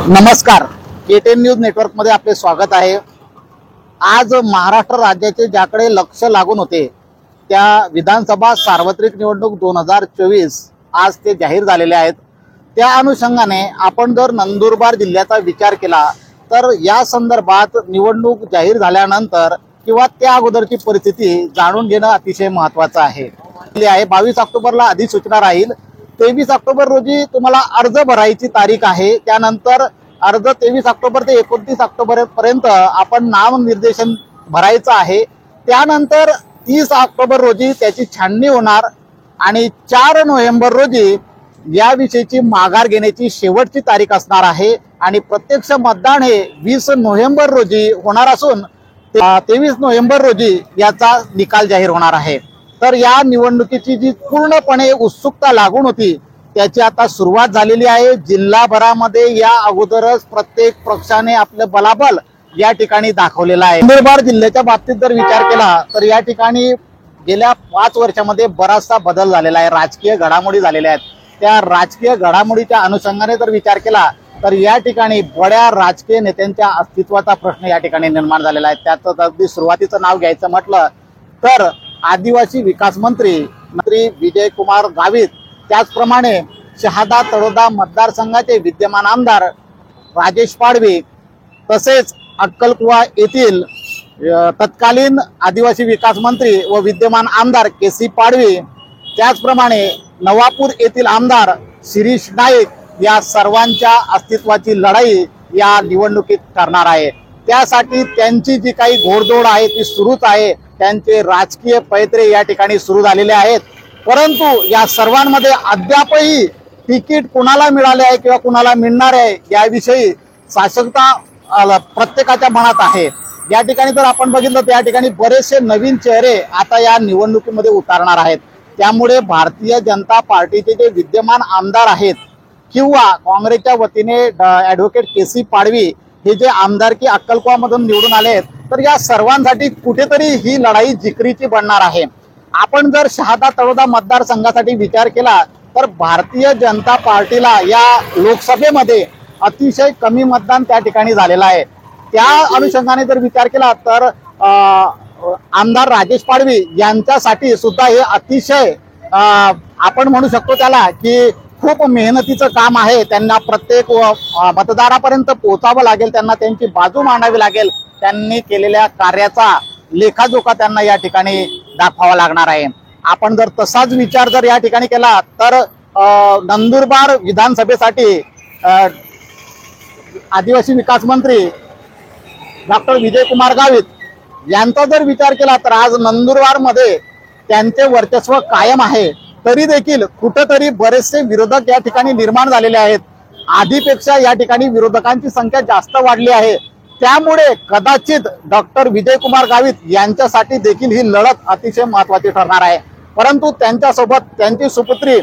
नमस्कार, KTN news network मध्ये आपले स्वागत आहे। आज महाराष्ट्र राज्याचे ज्याकडे लक्ष लागून होते त्या विधानसभा सार्वत्रिक निवडणूक 2024 आज ते जाहीर झालेले आहेत। त्या अनुषंगाने आपण जर नंदुरबार जिल्ह्याचा विचार केला तर या संदर्भात निवडणूक जाहीर झाल्यानंतर किंवा त्या अगोदरची परिस्थिती जाणून घेणं अतिशय महत्त्वाचं आहे। 22 ऑक्टोबरला अधिसूचना राहील। 23 ऑक्टोबर रोजी तुम्हाला अर्ज भरायची तारीख आहे। त्यानंतर अर्ज 23 ऑक्टोबर ते 29 ऑक्टोबर पर्यंत आपण नामनिर्देशन भरायचं आहे। त्यानंतर 30 ऑक्टोबर रोजी त्याची छाननी होणार आणि 4 नोव्हेंबर रोजी याविषयीची माघार घेण्याची शेवटची तारीख असणार आहे आणि प्रत्यक्ष मतदान हे 20 नोव्हेंबर रोजी होणार असून 23 नोव्हेंबर रोजी याचा निकाल जाहीर होणार आहे। तर या निवडणुकीची जी पूर्णपणे उत्सुकता लागून होती त्याची आता सुरुवात झालेली आहे। जिल्हाभरामध्ये या अगोदरच प्रत्येक पक्षाने आपलं बलाबल या ठिकाणी दाखवलेलं आहे। नंदुरबार जिल्ह्याच्या बाबतीत जर विचार केला तर या ठिकाणी गेल्या 5 वर्षामध्ये बराचसा बदल झालेला आहे। राजकीय घडामोडी झालेल्या आहेत। त्या राजकीय घडामोडीच्या अनुषंगाने जर विचार केला तर या ठिकाणी बड्या राजकीय नेत्यांच्या अस्तित्वाचा प्रश्न या ठिकाणी निर्माण झालेला आहे। त्याचं अगदी सुरुवातीचं नाव घ्यायचं म्हटलं तर आदिवासी विकास मंत्री विजयकुमार गावित, त्याचप्रमाणे शहादा तळोदा मतदारसंघाचे विद्यमान आमदार राजेश पाडवी, तसेच अक्कलकुवा येथील तत्कालीन आदिवासी विकास मंत्री व विद्यमान आमदार KC पाडवी, त्याचप्रमाणे नवापूर येथील आमदार शिरीष नाईक, या सर्वांच्या अस्तित्वाची लढाई या निवडणुकीत करणार आहे। त्यासाठी त्यांची जी काही घोडदौड आहे ती सुरूच आहे। त्यांचे राजकीय पैत्रे या ठिकाणी सुरू झालेले आहेत, परंतु या सर्वांमध्ये अद्यापही तिकीट कुणाला मिळाले आहे किंवा कुणाला मिळणार आहे याविषयी साशंकता प्रत्येकाच्या मनात आहे। या ठिकाणी जर आपण बघितलं तर या ठिकाणी बरेचसे नवीन चेहरे आता या निवडणुकीमध्ये उतरणार आहेत। त्यामुळे भारतीय जनता पार्टीचे जे विद्यमान आमदार आहेत किंवा काँग्रेसच्या वतीने ॲडव्होकेट KC पाडवी हे जे आमदारकी अक्कलकुवामधून निवडून आले तर या सर्वांसाठी कुठेतरी ही लढाई जिकरीची बनणार आहे। आपण जर शहादा तळोदा मतदारसंघासाठी विचार केला तर भारतीय जनता पार्टीला या लोकसभेमध्ये अतिशय कमी मतदान त्या ठिकाणी झालेलं आहे। त्या अनुषंगाने जर विचार केला तर आमदार राजेश पाडवी यांच्यासाठी सुद्धा हे अतिशय आपण म्हणू शकतो त्याला की खूप मेहनतीचं काम आहे। त्यांना प्रत्येक मतदारापर्यंत पोहोचावं लागेल, त्यांना त्यांची बाजू मांडावी लागेल, त्यांनी केलेल्या कार्याचा लेखाजोखा त्यांना या ठिकाणी दाखवावा लागणार आहे। आपण जर तसाच विचार जर या ठिकाणी केला तर नंदुरबार विधानसभेसाठी आदिवासी विकास मंत्री डॉक्टर विजयकुमार गावित यांचा जर विचार केला तर आज नंदुरबार मध्ये त्यांचे वर्चस्व कायम आहे। तरी देखील कुठेतरी बरेचसे विरोधक या ठिकाणी निर्माण झालेले आहेत। आधीपेक्षा या ठिकाणी विरोधकांची संख्या जास्त वाढली आहे। त्यामुळे कदाचित डॉक्टर विजयकुमार गावित यांच्यासाठी देखील ही लढत अतिशय महत्त्वाची ठरणार आहे। परंतु त्यांच्यासोबत त्यांची सुपुत्री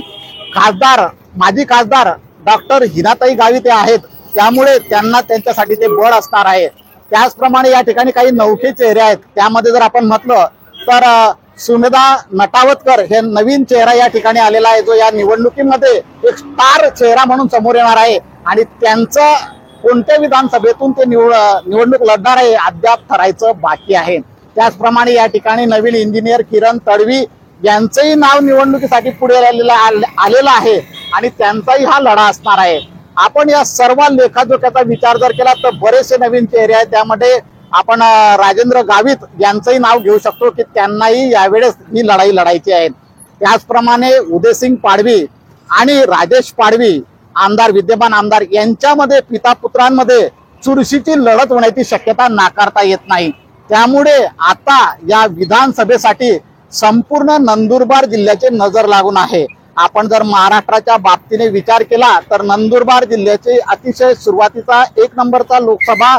माजी खासदार डॉक्टर हिनाताई गावित आहेत, त्यामुळे त्यांना त्यांच्यासाठी ते बळ असणार आहे। त्याचप्रमाणे या ठिकाणी काही नवखे चेहरे आहेत। त्यामध्ये जर आपण म्हटलं तर सुमेधा नटावतकर हे नवीन चेहरा या ठिकाणी आलेला आहे, जो या निवडणुकीमध्ये एक स्टार चेहरा म्हणून समोर येणार आहे आणि त्यांचं कोणत्या विधानसभेतून ते निवडणूक लढणार आहे अद्याप ठरायचं बाकी आहे। त्याचप्रमाणे या ठिकाणी नवीन इंजिनियर किरण तडवी यांचंही नाव निवडणुकीसाठी पुढे आलेलं आहे आणि त्यांचाही हा लढा असणार आहे। आपण या सर्व लेखाजोख्याचा विचार जर केला तर बरेचसे नवीन चेहरे आहेत। त्यामध्ये आपण राजेंद्र गावित यांचंही नाव घेऊ शकतो की त्यांनाही यावेळेस ही लढाई लढायची आहे। त्याचप्रमाणे उदयसिंग पाडवी आणि राजेश पाडवी विद्यमान आमदार यांच्यामध्ये पिता पुत्रांमध्ये चुरशीची लढत होण्याची शक्यता नाकारता येत नाही। त्यामुळे आता या विधानसभेसाठी संपूर्ण नंदुरबार जिल्ह्याची नजर लागून आहे। आपण जर महाराष्ट्राच्या बाबतीने विचार केला तर नंदुरबार जिल्ह्याचे अतिशय सुरुवातीचा 1 नंबरचा लोकसभा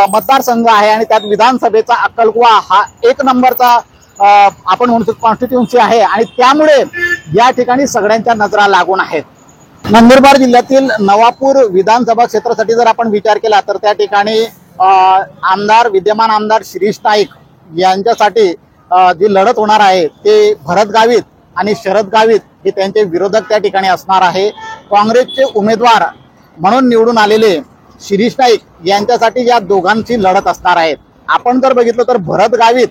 मतदारसंघ आहे आणि त्यात विधानसभेचा अक्कलकुवा हा 1 नंबरचा आपण म्हणतो कॉन्स्टिट्युन्सी आहे आणि त्यामुळे या ठिकाणी सगळ्यांच्या नजरा लागून आहेत। नंदुरबार जिल्ह्यातील नवापूर विधानसभा क्षेत्रासाठी जर आपण विचार केला तर त्या ठिकाणी विद्यमान आमदार शिरीष नाईक यांच्यासाठी जी लढत होणार आहे ते भरत गावित आणि शरद गावित हे त्यांचे विरोधक त्या ठिकाणी असणार आहे। काँग्रेसचे उमेदवार म्हणून निवडून आलेले शिरीष नाईक यांच्यासाठी या दोघांची लढत असणार आहे। आपण जर बघितलं तर भरत गावित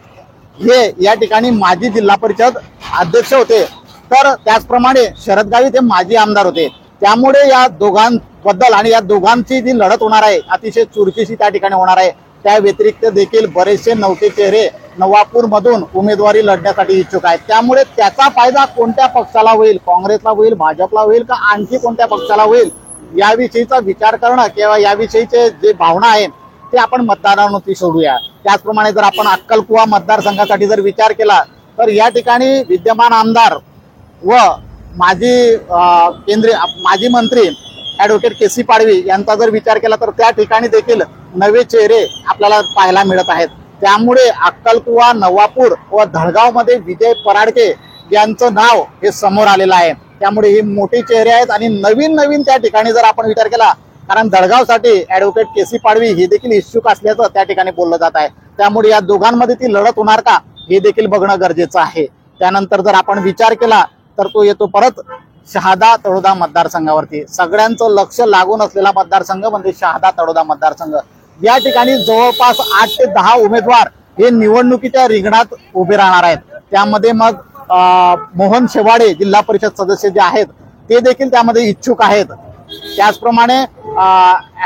हे या ठिकाणी माजी जिल्हा परिषद अध्यक्ष होते, तर त्याचप्रमाणे शरद गावित हे माजी आमदार होते। त्यामुळे या दोघांबद्दल आणि या दोघांची जी लढत होणार आहे अतिशय चुरशीची त्या ठिकाणी होणार आहे। त्या व्यतिरिक्त देखील बरेचसे नवखे चेहरे नवापूर मधून उमेदवारी लढण्यासाठी इच्छुक आहेत। त्यामुळे त्याचा फायदा कोणत्या पक्षाला होईल, काँग्रेसला होईल, भाजपला होईल का आणखी कोणत्या पक्षाला होईल, याविषयीचा विचार करणं किंवा याविषयीचे जे भावना आहेत ते आपण मतदारांवरती सोडूया। त्याचप्रमाणे जर आपण अक्कलकुवा मतदारसंघासाठी जर विचार केला तर या ठिकाणी विद्यमान आमदार व माजी मंत्री ऍडव्होकेट के.सी. पाडवी यांचा जर विचार केला तर त्या ठिकाणी देखील नवे चेहरे आपल्याला पाहायला मिळत आहेत। त्यामुळे अक्कलकुवा, नवापूर व धळगाव मध्ये विजय पराडके यांचं नाव हे समोर आलेलं आहे। त्यामुळे ही मोठी चेहरे आहेत आणि नवीन त्या ठिकाणी जर आपण विचार केला, कारण धळगावसाठी ऍडव्होकेट के.सी. पाडवी हे देखील इच्छुक असल्याचं त्या ठिकाणी बोललं जात आहे। त्यामुळे या दोघांमध्ये ती लढत होणार का हे देखील बघणं गरजेचं आहे। त्यानंतर जर आपण विचार केला तर तो येतो परत शहादा तळोदा मतदारसंघावरती। सगळ्यांचं लक्ष लागून असलेला मतदारसंघ म्हणजे शहादा तळोदा मतदारसंघ। या ठिकाणी जवळपास 8 ते 10 उमेदवार हे निवडणुकीच्या रिंगणात उभे राहणार आहेत। त्यामध्ये मग मोहन शेवाडे जिल्हा परिषद सदस्य जे आहेत ते देखील त्यामध्ये इच्छुक आहेत। त्याचप्रमाणे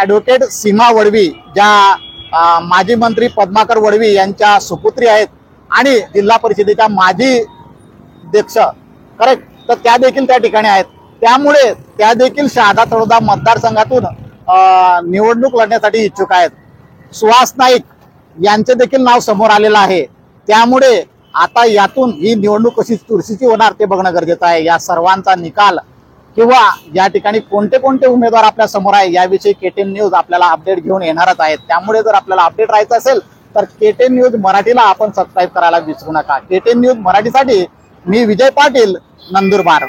ऍडव्होकेट सीमा वडवी ज्या माजी मंत्री पद्माकर वडवी यांच्या सुपुत्री आहेत आणि जिल्हा परिषदेच्या माजी अध्यक्ष करेक्ट, तर त्या देखील त्या ठिकाणी आहेत। त्यामुळे त्या देखील शहादा तळोदा मतदारसंघातून निवडणूक लढण्यासाठी इच्छुक आहेत। सुहास नाईक यांचे देखील नाव समोर आलेलं आहे। त्यामुळे आता यातून ही निवडणूक कशी चुरशीची होणार ते बघणं गरजेचं आहे। या सर्वांचा निकाल किंवा या ठिकाणी कोणते कोणते उमेदवार आपल्या समोर आहे याविषयी KTN न्यूज आपल्याला अपडेट घेऊन येणारच आहेत। त्यामुळे जर आपल्याला अपडेट राहायचं असेल तर KTN न्यूज मराठीला आपण सबस्क्राईब करायला विसरू नका। KTN न्यूज मराठीसाठी मी विजय पाटील, नंदुरबार।